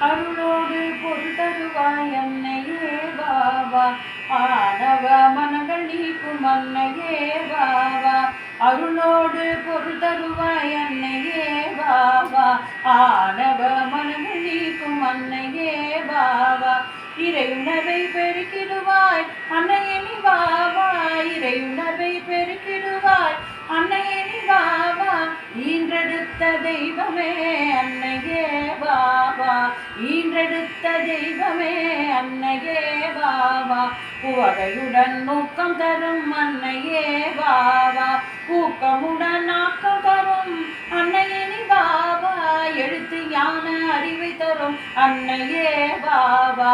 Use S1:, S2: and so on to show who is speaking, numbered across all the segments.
S1: அருளோடு பொருள் தருவாய் அன்னையே பாவா ஆணவ மனங்கள் நீக்கும் அன்னையே பாவா அருளோடு பொருள் தருவாய் அன்னையே பாவா ஆணவ மனங்கள் நீக்கும் அன்னையே பாவா இறையுணர்வை பெருக்கிடுவாய் அன்னையே நீ பாவா இறையுணர்வை பெருக்கிடுவாய் அன்னையே நீ பாவா ஈன்றெடுத்த தெய்வமே அன்னையே பாவா ஈன்றெடுத்த தெய்வமே அன்னையே பாவா புவகையுடன் நோக்கம் தரும் அன்னையே பாவா ஊக்கமுடன் ஆக்கம் தரும் அன்னையே நீ பாவா எழுத்து ஞான அறிவை தரும் அன்னையே பாவா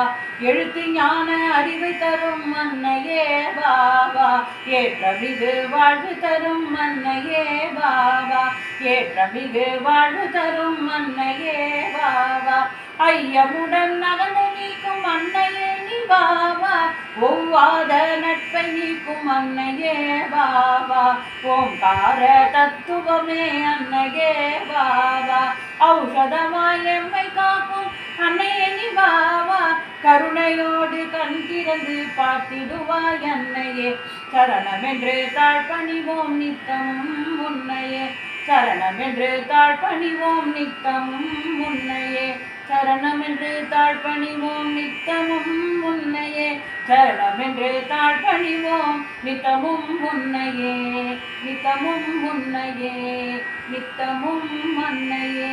S1: எழுத்து ஞான அறிவை தரும் அன்னையே பாவா ஏற்றமிகு வாழ்வு தரும் அன்னையே பாவா ஏற்றமிகு வாழ்வு தரும் அன்னையே பாவா ஐயமுடன் நகனை நீக்கும் அன்னையே நீ பாவா ஒவ்வாத நட்பை நீக்கும் அன்னையே பாவா ஓங்கார தத்துவமே அன்னையே பாவா ஔஷதமாய் எம்மை காக்கும் அன்னையே நீ பாவா கருணையோடு கண் திறந்து பார்த்திடுவாய் அன்னையே சரணமென்று தாழ்பணிவோம் நித்தமும் உன்னையே சரணமென்று தாழ்பணிவோம் நித்தமும் உன்னையே சரணமென்று தாழ்பணிவோம் நித்தமும் உன்னையே சரணமென்று தாழ்பணிவோம் நித்தமும் உன்னையே நித்தமும் உன்னையே நித்தமும் அன்னையே.